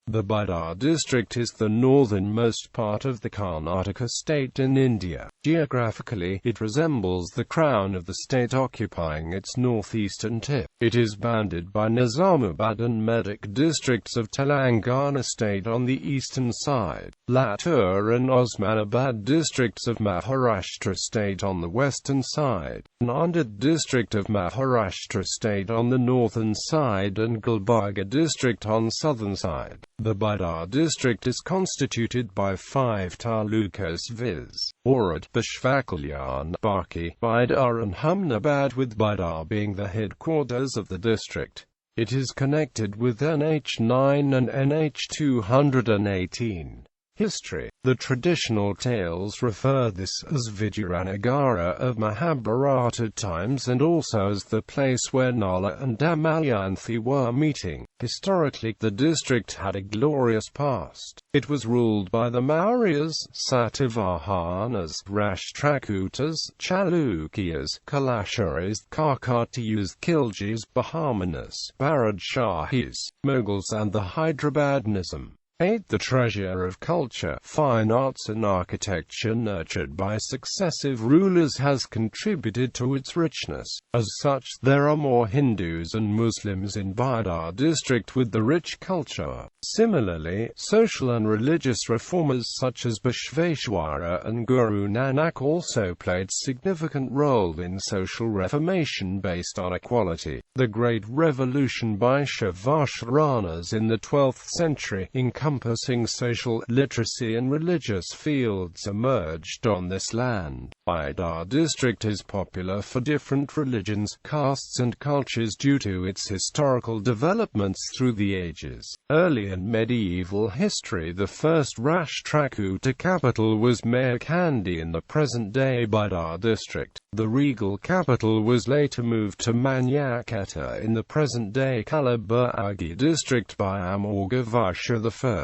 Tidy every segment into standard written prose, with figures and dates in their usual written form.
The Bidar district is the northernmost part of the Karnataka state in India. Geographically, it resembles the crown of the state occupying its northeastern tip. It is bounded by Nizamabad and Medak districts of Telangana state on the eastern side, Latur and Osmanabad districts of Maharashtra state on the western side, Nanded district of Maharashtra state on the northern side, and Gulbarga district on southern side. The Bidar district is constituted by 5 talukas viz. Orad, Bishvakalyan, Baki, Bidar and Humnabad, with Bidar being the headquarters of the district. It is connected with NH9 and NH218. History. The traditional tales refer this as Vijayanagara of Mahabharata times, and also as the place where Nala and Damayanti were meeting. Historically, the district had a glorious past. It was ruled by the Mauryas, Satavahanas, Rashtrakutas, Chalukyas, Kalasharis, Kakatiyas, Khiljis, Bahamanas, Baradshahis, Mughals and the Hyderabad Nizam. 8. The treasure of culture, fine arts and architecture nurtured by successive rulers has contributed to its richness. As such, there are more Hindus and Muslims in Bidar district with the rich culture. Similarly, social and religious reformers such as Bishveshwara and Guru Nanak also played significant role in social reformation based on equality. The Great Revolution by Shavashranas in the 12th century, encompassing social, literacy and religious fields, emerged on this land. Bidar district is popular for different religions, castes and cultures due to its historical developments through the ages. Early in medieval history, the first Rashtrakuta capital was Mayakandi in the present-day Bidar district. The regal capital was later moved to Manyaketa in the present-day Kalaburagi district by Amogavarsha I.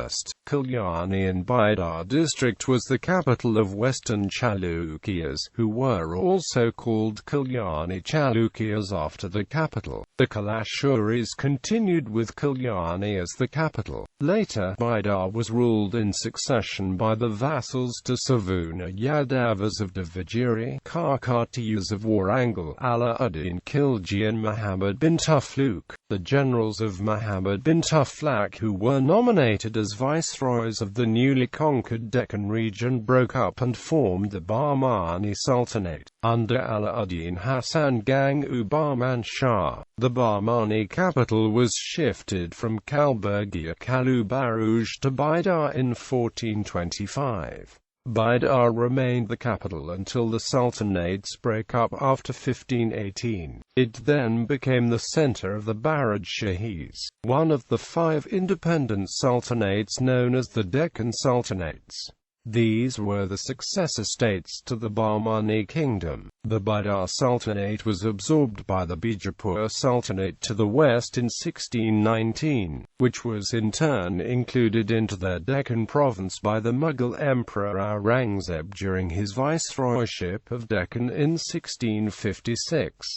Kalyani in Bidar district was the capital of Western Chalukyas, who were also called Kalyani Chalukyas after the capital. The Kalashuris continued with Kalyani as the capital. Later, Bidar was ruled in succession by the vassals to Savuna Yadavas of Davagiri, Kakatiyas of Warangal, Alauddin Khilji and Muhammad bin Tughlaq. The generals of Muhammad bin Tughlaq, who were nominated as viceroys of the newly conquered Deccan region, broke up and formed the Bahmani Sultanate. Under Alauddin Hasan Gangu Bahman Shah, the Bahmani capital was shifted from Kalburgia Kalubaruj to Bidar in 1425. Bidar remained the capital until the sultanates broke up after 1518. It then became the center of the Baradshahis, one of the 5 independent sultanates known as the Deccan Sultanates. These were the successor states to the Bahmani kingdom. The Bidar Sultanate was absorbed by the Bijapur Sultanate to the west in 1619, which was in turn included into their Deccan province by the Mughal Emperor Aurangzeb during his viceroyship of Deccan in 1656.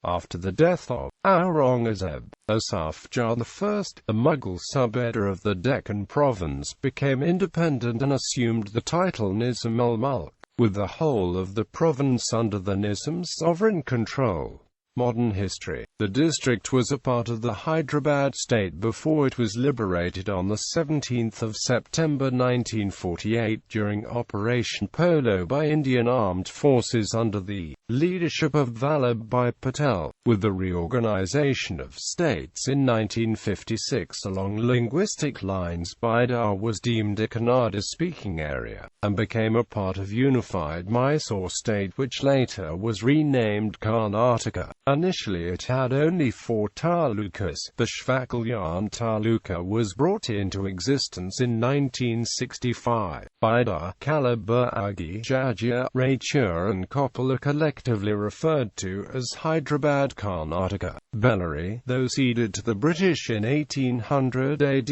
After the death of Aurangzeb, Asaf Jah I, the Mughal subedar of the Deccan province, became independent and assumed the title Nizam al-Mulk, with the whole of the province under the Nizam's sovereign control. Modern history. The district was a part of the Hyderabad state before it was liberated on 17 September 1948 during Operation Polo by Indian Armed Forces under the leadership of Vallabhbhai Patel. With the reorganization of states in 1956 along linguistic lines, Bidar was deemed a Kannada-speaking area, and became a part of unified Mysore state, which later was renamed Karnataka. Initially it had only 4 talukas. Bishvakalyan Taluka was brought into existence in 1965. Bidar, Kalaburagi, Jajia, Raichur and Koppal are collectively referred to as Hyderabad Karnataka. Bellary, though ceded to the British in 1800 AD,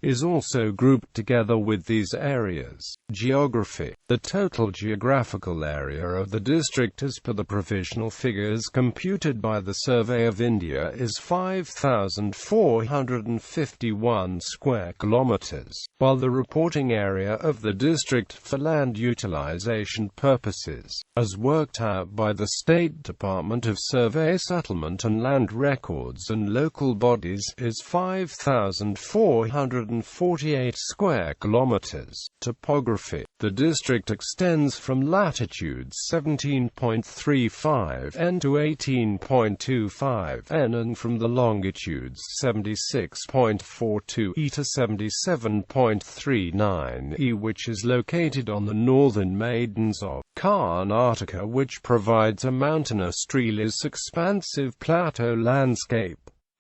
is also grouped together with these areas. Geography. The total geographical area of the district as per the provisional figures computed by the Survey of India is 5,451 square kilometers, while the reporting area of the district for land utilization purposes, as worked out by the State Department of Survey, Settlement and Land Records and local bodies, is 5,448 square kilometers. Topography. The district extends from latitude 17.35 n to 18.25 n and from the longitudes 76.42 e to 77.39 e, which is located on the northern maidens of Karnataka, which provides a mountainous, treeless, expansive plateau landscape.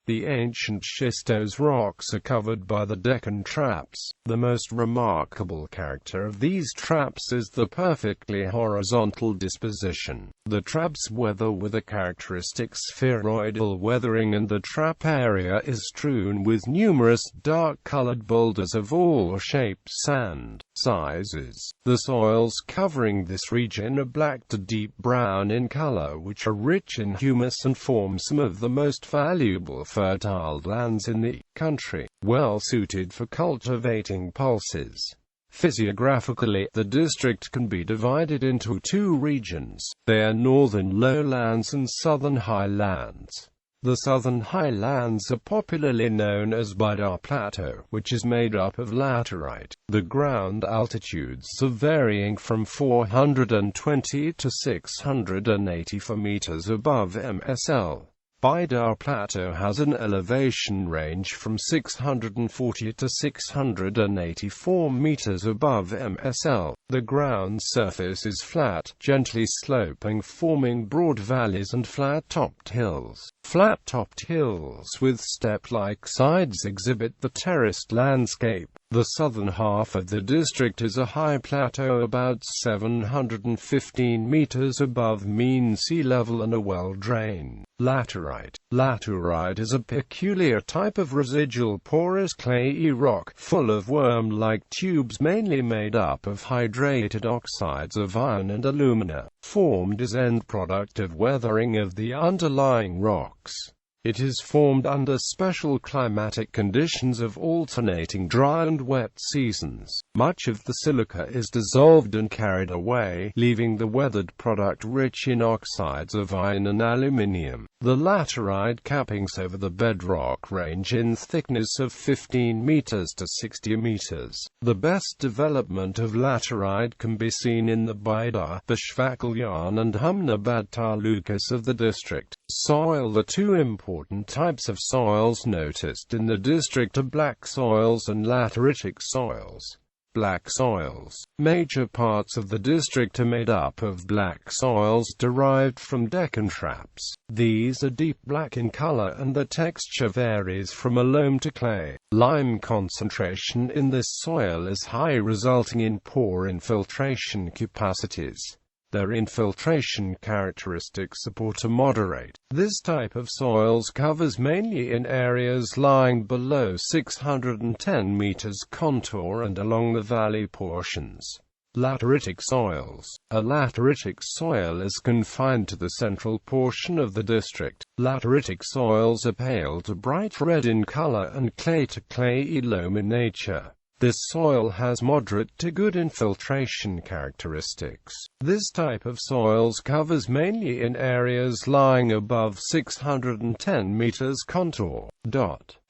The ancient schistose rocks are covered by the Deccan Traps. The most remarkable character of these traps is the perfectly horizontal disposition. The traps weather with a characteristic spheroidal weathering, and the trap area is strewn with numerous dark-colored boulders of all shapes and sizes. The soils covering this region are black to deep brown in color, which are rich in humus and form some of the most valuable fertile lands in the country, well suited for cultivating pulses. Physiographically, the district can be divided into two regions. They are northern lowlands and southern highlands. The southern highlands are popularly known as Bidar Plateau, which is made up of laterite. The ground altitudes are varying from 420 to 684 meters above MSL. Bidar Plateau has an elevation range from 640 to 684 meters above MSL. The ground surface is flat, gently sloping, forming broad valleys and flat-topped hills. Flat-topped hills with step-like sides exhibit the terraced landscape. The southern half of the district is a high plateau about 715 meters above mean sea level and a well-drained laterite. Laterite is a peculiar type of residual porous clayey rock, full of worm-like tubes mainly made up of hydrated oxides of iron and alumina, formed as end product of weathering of the underlying rocks. It is formed under special climatic conditions of alternating dry and wet seasons. Much of the silica is dissolved and carried away, leaving the weathered product rich in oxides of iron and aluminium. The laterite cappings over the bedrock range in thickness of 15 meters to 60 meters. The best development of laterite can be seen in the Bidar, Kalyan and Humnabad talukas of the district. Soil. The two important types of soils noticed in the district are black soils and lateritic soils. Black soils. Major parts of the district are made up of black soils derived from Deccan Traps. These are deep black in color and the texture varies from a loam to clay. Lime concentration in this soil is high, resulting in poor infiltration capacities. Their infiltration characteristics support a moderate. This type of soils covers mainly in areas lying below 610 meters contour and along the valley portions. Lateritic soils. A lateritic soil is confined to the central portion of the district. Lateritic soils are pale to bright red in color and clay to clayey loam in nature. This soil has moderate to good infiltration characteristics. This type of soils covers mainly in areas lying above 610 meters contour.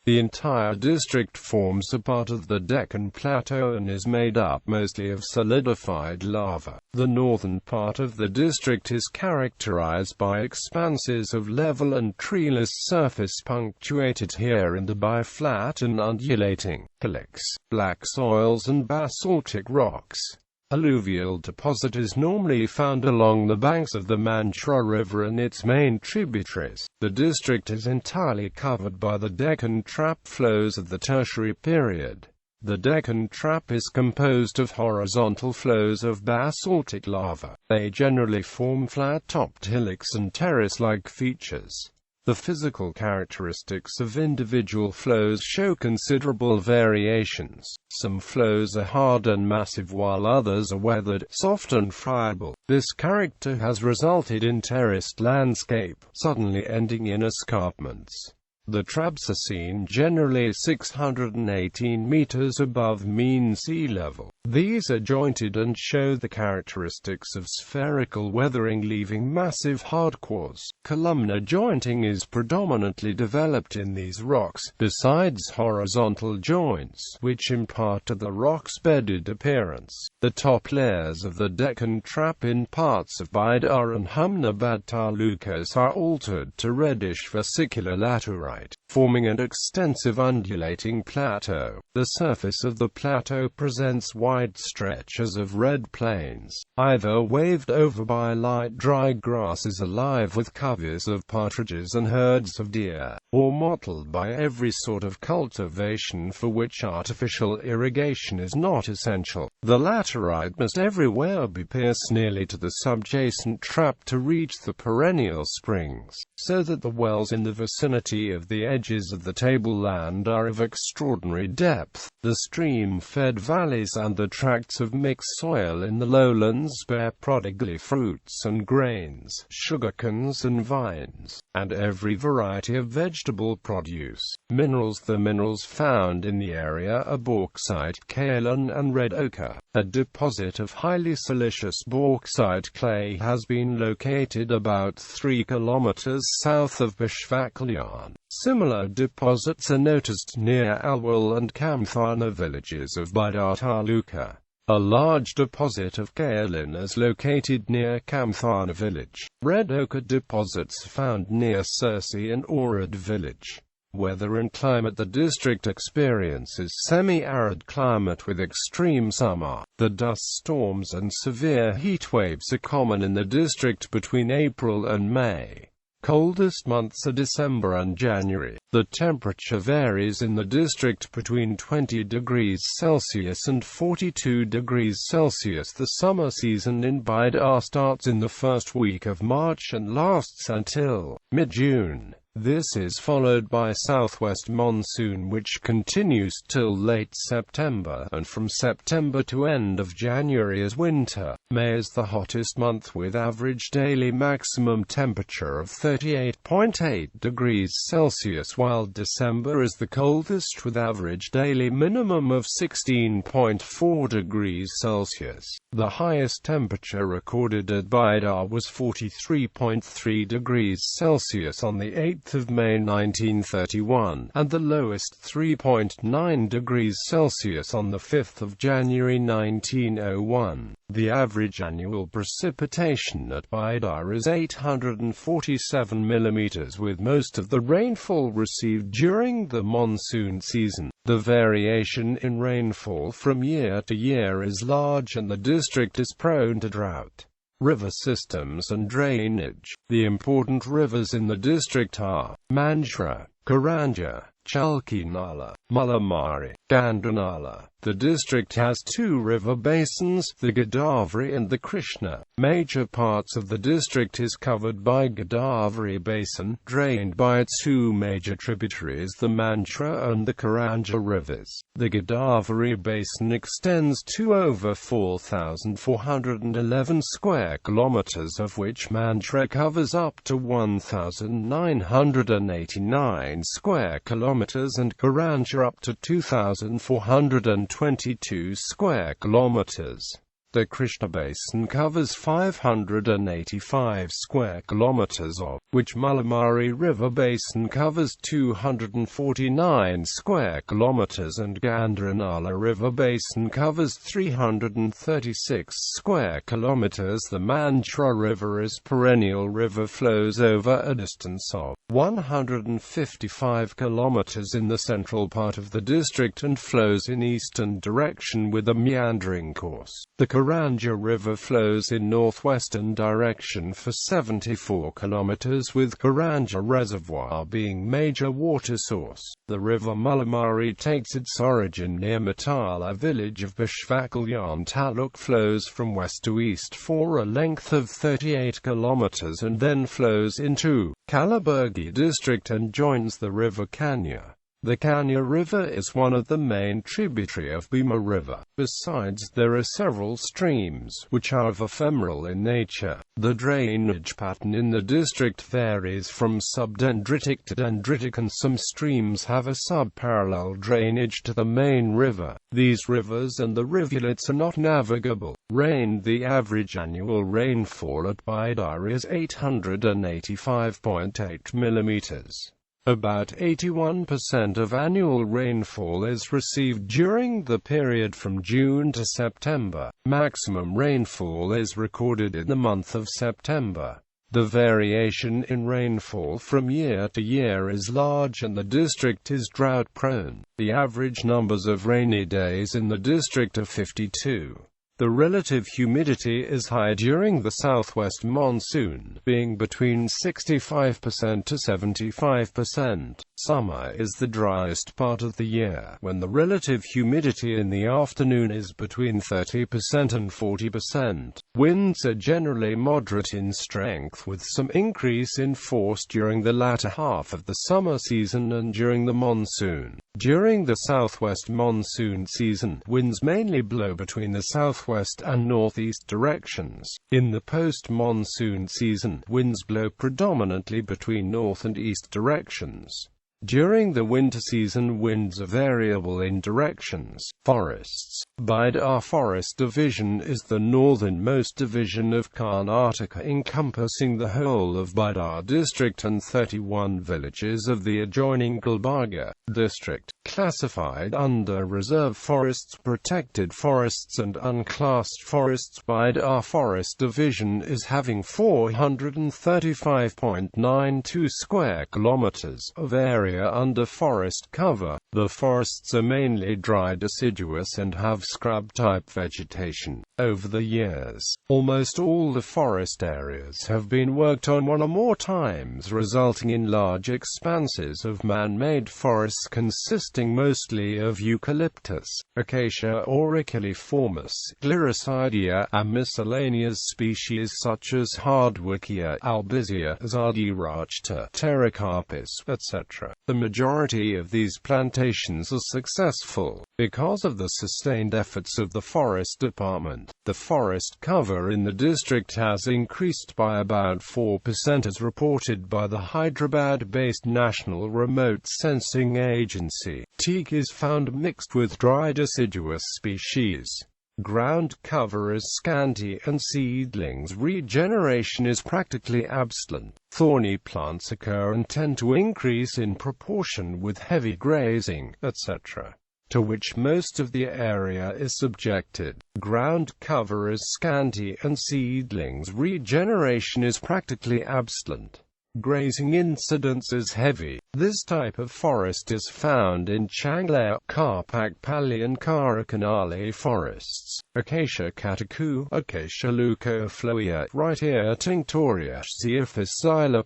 The entire district forms a part of the Deccan Plateau and is made up mostly of solidified lava. The northern part of the district is characterized by expanses of level and treeless surface punctuated here and there by flat and undulating hillocks, black soils and basaltic rocks. Alluvial deposit is normally found along the banks of the Manchra River and its main tributaries. The district is entirely covered by the Deccan Trap flows of the Tertiary period. The Deccan Trap is composed of horizontal flows of basaltic lava. They generally form flat-topped hillocks and terrace-like features. The physical characteristics of individual flows show considerable variations. Some flows are hard and massive while others are weathered, soft and friable. This character has resulted in terraced landscape, suddenly ending in escarpments. The traps are seen generally 618 meters above mean sea level. These are jointed and show the characteristics of spherical weathering, leaving massive hardcores. Columnar jointing is predominantly developed in these rocks, besides horizontal joints, which impart to the rock's bedded appearance. The top layers of the Deccan Trap in parts of Bidar and Osmanabad talukas are altered to reddish vesicular laterite, forming an extensive undulating plateau. The surface of the plateau presents wide stretches of red plains, either waved over by light dry grasses alive with coveys of partridges and herds of deer, or mottled by every sort of cultivation for which artificial irrigation is not essential. The laterite must everywhere be pierced nearly to the subjacent trap to reach the perennial springs, so that the wells in the vicinity of the edges of the tableland are of extraordinary depth. The stream-fed valleys and the tracts of mixed soil in the lowlands bear prodigally fruits and grains, sugarcanes and vines, and every variety of vegetable produce. Minerals. The minerals found in the area are bauxite, kaolin and red ochre. A deposit of highly silicious bauxite clay has been located about 3 kilometers south of Bishvakalyan. Similar deposits are noticed near Alwal and Kamthana villages of Bidar Taluka. A large deposit of kaolin is located near Kamthana village. Red ochre deposits found near Sirsi and Orad village. Weather and climate. The district experiences semi-arid climate with extreme summer. The dust storms and severe heat waves are common in the district between April and May. Coldest months are December and January. The temperature varies in the district between 20 degrees Celsius and 42 degrees Celsius. The summer season in Bidar starts in the first week of March and lasts until mid-June. This is followed by southwest monsoon which continues till late September, and from September to end of January is winter. May is the hottest month with average daily maximum temperature of 38.8 degrees Celsius, while December is the coldest with average daily minimum of 16.4 degrees Celsius. The highest temperature recorded at Bidar was 43.3 degrees Celsius on the 8th of May 1931, and the lowest 3.9 degrees Celsius on the 5th of January 1901. The average annual precipitation at Bidar is 847 mm, with most of the rainfall received during the monsoon season. The variation in rainfall from year to year is large and the district is prone to drought. River systems and drainage. The important rivers in the district are Manjra, Karanja, Chalki Nala, Malamari, Gandranala. The district has 2 river basins, the Godavari and the Krishna. Major parts of the district is covered by Godavari Basin, drained by its 2 major tributaries, the Manjra and the Karanja rivers. The Godavari Basin extends to over 4,411 square kilometers, of which Manjra covers up to 1,989 square kilometers and Karanja up to 2,422 square kilometers. The Krishna Basin covers 585 square kilometers, of which Malamari River Basin covers 249 square kilometers and Gandranala River Basin covers 336 square kilometers. The Manjra River is perennial river, flows over a distance of 155 kilometers in the central part of the district and flows in eastern direction with a meandering course. The Karanja River flows in northwestern direction for 74 kilometers rivers with Karanja Reservoir being major water source. The river Mulamari takes its origin near Matala village of Bishvakalyan Taluk, flows from west to east for a length of 38 kilometers and then flows into Kalaburgi district and joins the river Kanya. The Kanya River is one of the main tributary of Bhima River. Besides, there are several streams, which are ephemeral in nature. The drainage pattern in the district varies from subdendritic to dendritic, and some streams have a sub-parallel drainage to the main river. These rivers and the rivulets are not navigable. The average annual rainfall at Bidar is 885.8 millimeters. About 81% of annual rainfall is received during the period from June to September. Maximum rainfall is recorded in the month of September. The variation in rainfall from year to year is large and the district is drought-prone. The average numbers of rainy days in the district are 52. The relative humidity is high during the southwest monsoon, being between 65% to 75%. Summer is the driest part of the year, when the relative humidity in the afternoon is between 30% and 40%. Winds are generally moderate in strength, with some increase in force during the latter half of the summer season and during the monsoon. During the southwest monsoon season, winds mainly blow between the southwest and northeast directions. In the post-monsoon season, winds blow predominantly between north and east directions. During the winter season, winds are variable in directions. Forests. Bidar Forest Division is the northernmost division of Karnataka, encompassing the whole of Bidar district and 31 villages of the adjoining Gulbarga district. Classified under reserve forests, protected forests and unclassed forests, Bidar Forest Division is having 435.92 square kilometers of area under forest cover. The forests are mainly dry deciduous and have scrub-type vegetation. Over the years, almost all the forest areas have been worked on one or more times, resulting in large expanses of man-made forests consisting mostly of eucalyptus, acacia auriculaeformis, gliricidia, and miscellaneous species such as hardwickia, albizia, zardirachta, pterocarpus, etc. The majority of these plantations are successful because of the sustained efforts of the Forest Department. The forest cover in the district has increased by about 4% as reported by the Hyderabad-based National Remote Sensing Agency. Teak is found mixed with dry deciduous species. Ground cover is scanty and seedlings regeneration is practically absent. Thorny plants occur and tend to increase in proportion with heavy grazing, etc., to which most of the area is subjected. Ground cover is scanty and seedlings regeneration is practically absent. Grazing incidence is heavy. This type of forest is found in Changlea, Karpakpalli and Karakanali forests. Acacia catacu, Acacia leucofloea, right ear tinctoria, Xeophis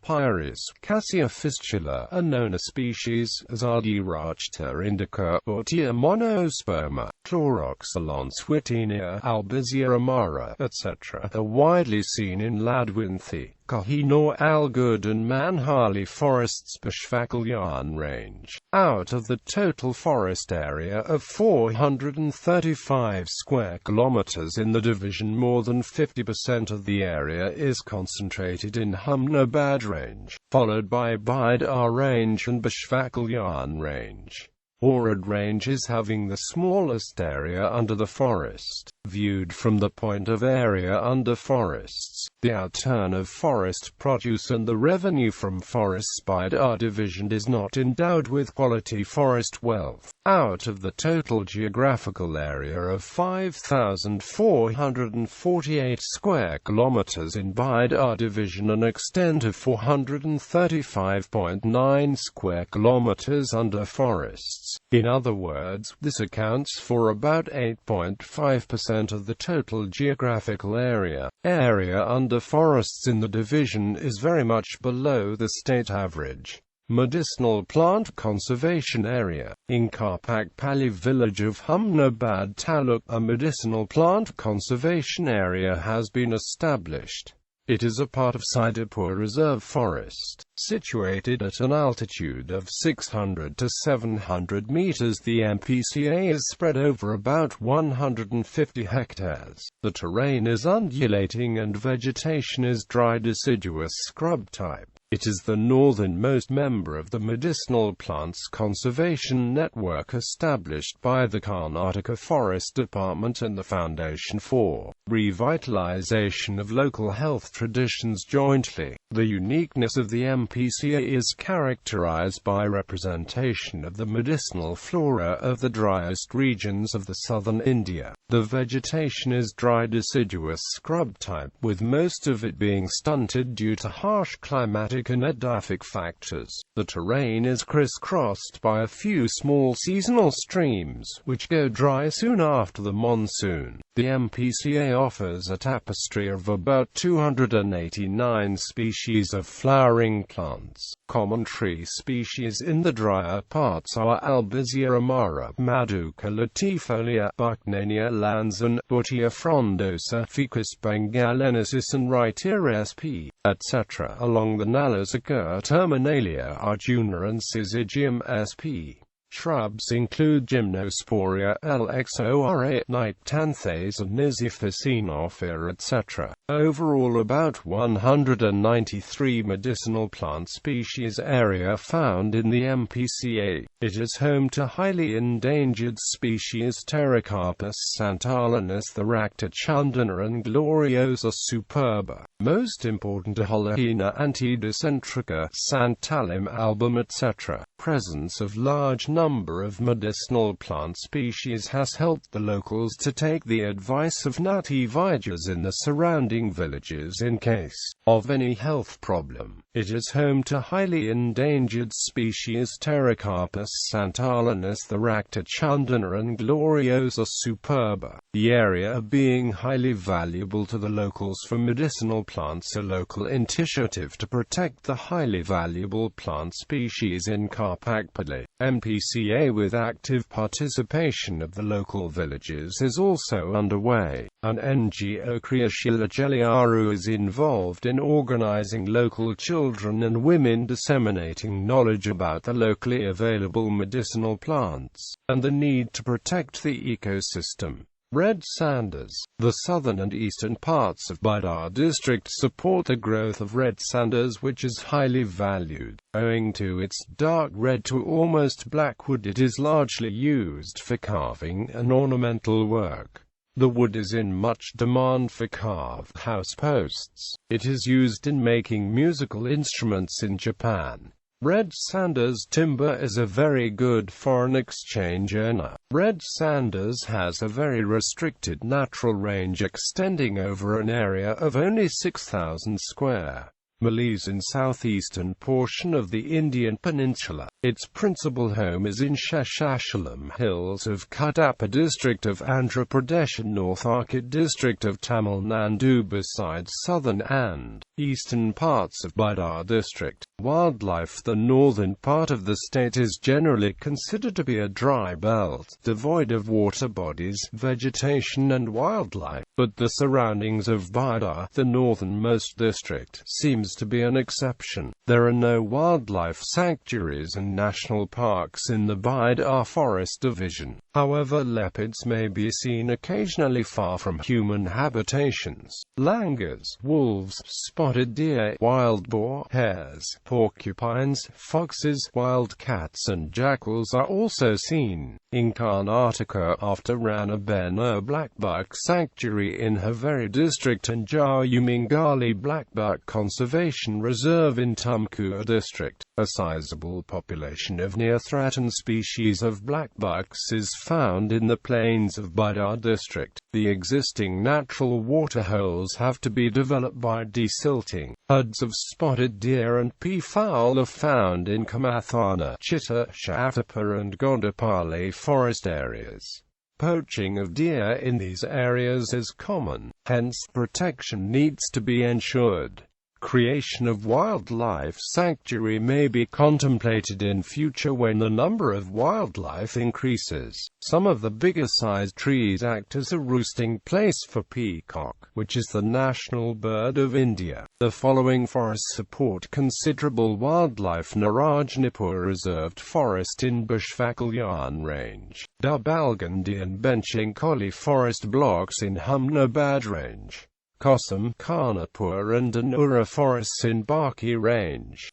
pyris, Cassia fistula, a known species, Zardirachta indica, Ortia monosperma, Chloroxylon switinia, Albizia amara, etc. are widely seen in Ladwinthi, Kohinoor Algud and Manhali forests Bishvakalyan range. Out of the total forest area of 435 square kilometers in the division, more than 50% of the area is concentrated in Humnabad range, followed by Bidar range and Bishvakalyan range. Orad range is having the smallest area under the forest. Viewed from the point of area under forests, the outturn of forest produce and the revenue from forests, Bidar division is not endowed with quality forest wealth. Out of the total geographical area of 5,448 square kilometers in Bidar division, an extent of 435.9 square kilometers under forests. In other words, this accounts for about 8.5% of the total geographical area. Area under forests in the division is very much below the state average. Medicinal plant conservation area. In Karpakpally village of Humnabad Taluk, a medicinal plant conservation area has been established. It is a part of side.The Reserve Forest. Situated at an altitude of 600 to 700 meters, the MPCA is spread over about 150 hectares. The terrain is undulating and vegetation is dry deciduous scrub type. It is the northernmost member of the Medicinal Plants Conservation Network established by the Karnataka Forest Department and the Foundation for Revitalization of Local Health Traditions jointly. The uniqueness of the MPCA is characterized by representation of the medicinal flora of the driest regions of the southern India. The vegetation is dry deciduous scrub type, with most of it being stunted due to harsh climatic and edaphic factors. The terrain is crisscrossed by a few small seasonal streams, which go dry soon after the monsoon. The MPCA offers a tapestry of about 289 species of flowering plants. Common tree species in the drier parts are Albizia amara, Maduka latifolia, Bucknania lanzan, Butia frondosa, Ficus bengalensis and Reitera sp. etc. Along the Nalas occur Terminalia arjuna and Syzygium sp. Shrubs include Gymnosporia, Lxora, Nyctanthase and Niziphysinophyra etc. Overall, about 193 medicinal plant species area found in the MPCA. It is home to highly endangered species Pterocarpus santalinus, Tharacta chandana and Gloriosa superba. Most important are Holocena antidecentrica, Santalim album etc. Presence of large number of medicinal plant species has helped the locals to take the advice of Nati Vaidya's in the surrounding villages in case of any health problem. It is home to highly endangered species Pterocarpus santalinus, Tharacta chandana and Gloriosa superba. The area being highly valuable to the locals for medicinal plants, a local initiative to protect the highly valuable plant species in Karpakpally. MPCA with active participation of the local villages is also underway. An NGO Kriyashila Jeliaru is involved in organizing local children and women disseminating knowledge about the locally available medicinal plants, and the need to protect the ecosystem. Red sanders. The southern and eastern parts of Bidar district support the growth of red sanders, which is highly valued. Owing to its dark red to almost black wood, it is largely used for carving and ornamental work. The wood is in much demand for carved house posts. It is used in making musical instruments in Japan. Red sanders timber is a very good foreign exchange earner. Red sanders has a very restricted natural range extending over an area of only 6,000 square miles in southeastern portion of the Indian peninsula. Its principal home is in Sheshachalam Hills of Kadapa district of Andhra Pradesh and North Arcot district of Tamil Nadu, besides southern and eastern parts of Bidar district. Wildlife. The northern part of the state is generally considered to be a dry belt, devoid of water bodies, vegetation and wildlife, but the surroundings of Bidar, the northernmost district, seems to be an exception. There are no wildlife sanctuaries and national parks in the Bidar Forest Division. However, leopards may be seen occasionally far from human habitations. Langurs, wolves, spotted deer, wild boar, hares, porcupines, foxes, wild cats and jackals are also seen. In Karnataka, after Ranabeno Blackbuck Sanctuary in Haveri district and Jayumingali Blackbuck Conservation Reserve in Tumkur district, a sizable population of near-threatened species of blackbucks is found in the plains of Bidar district. The existing natural waterholes have to be developed by desilting. Herds of spotted deer and peafowl are found in Kamathana, Chitta, Shaftapa and Gondapali forest areas. Poaching of deer in these areas is common, hence protection needs to be ensured. Creation of wildlife sanctuary may be contemplated in future when the number of wildlife increases. Some of the bigger-sized trees act as a roosting place for peacock, which is the national bird of India. The following forests support considerable wildlife: Narajnipur Reserved Forest in Bushvakalyan Range, Dabalgandi and Benchinkoli Forest Blocks in Humnabad Range, Kosam, Karnapur and Danura forests in Baki Range.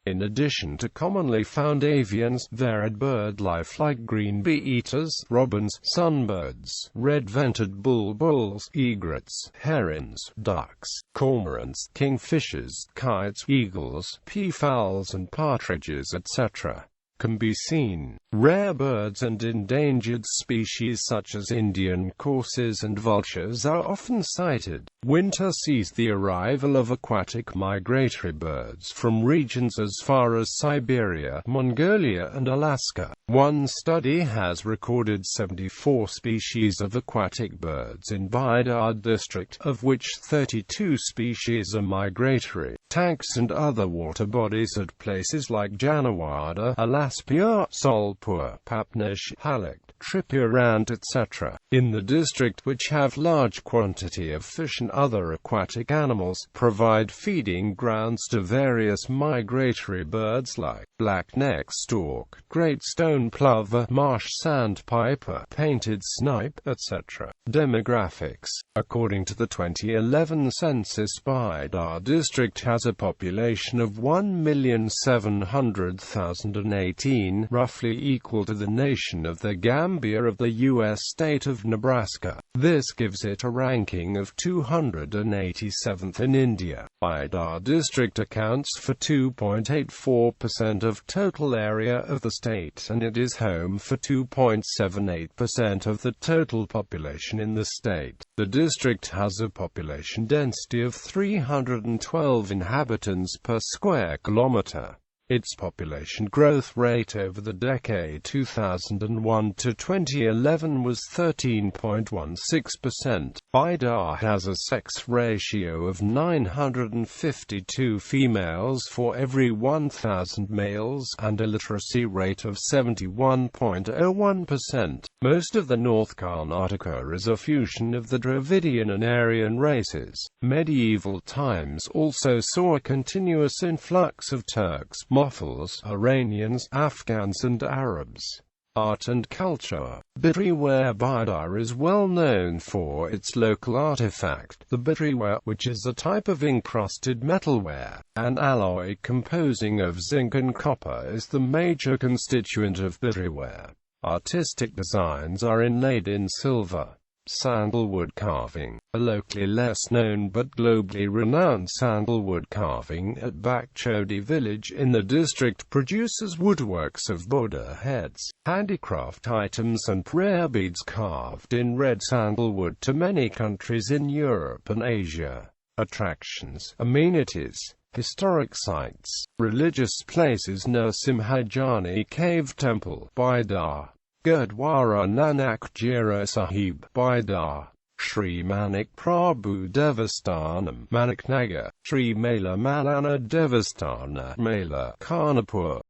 In addition to commonly found avians, varied birdlife like green bee-eaters, robins, sunbirds, red-vented bulbuls, egrets, herons, ducks, cormorants, kingfishers, kites, eagles, peafowls and partridges, etc. can be seen. Rare birds and endangered species such as Indian coursers and vultures are often sighted. Winter sees the arrival of aquatic migratory birds from regions as far as Siberia, Mongolia and Alaska. One study has recorded 74 species of aquatic birds in Bidar district, of which 32 species are migratory. Tanks and other water bodies at places like Janawada, Alaspur, Solpur, Papnesh, Halak, Tripurant, etc. in the district, which have large quantity of fish and other aquatic animals, provide feeding grounds to various migratory birds like black-neck stork, great stone plover, marsh sandpiper, painted snipe, etc. Demographics. According to the 2011 census, Bidar district has a population of 1,700,018, roughly equal to the nation of the Gambia of the U.S. state of Nebraska. This gives it a ranking of 287th in India. Bidar district accounts for 2.84% of total area of the state, and it is home for 2.78% of the total population in the state. The district has a population density of 312 inhabitants per square kilometer. Its population growth rate over the decade 2001 to 2011 was 13.16%. Bidar has a sex ratio of 952 females for every 1,000 males, and a literacy rate of 71.01%. Most of the North Karnataka is a fusion of the Dravidian and Aryan races. Medieval times also saw a continuous influx of Turks, Moguls, Iranians, Afghans and Arabs. Art and culture. Bitterware. Bidar is well known for its local artifact, the bitterware, which is a type of encrusted metalware. An alloy composing of zinc and copper is the major constituent of bitterware. Artistic designs are inlaid in silver. Sandalwood carving. A locally less known but globally renowned sandalwood carving at Bakchodi village in the district produces woodworks of Buddha heads, handicraft items and prayer beads carved in red sandalwood to many countries in Europe and Asia. Attractions, amenities, historic sites, religious places. Narasimhajani Cave Temple, Bidar. Gurdwara Nanak Jira Sahib, Bidar. Shri Manik Prabhu Devasthanam, Maniknagar. Shri Mela Malana Devasthana, Mela, Karnapur.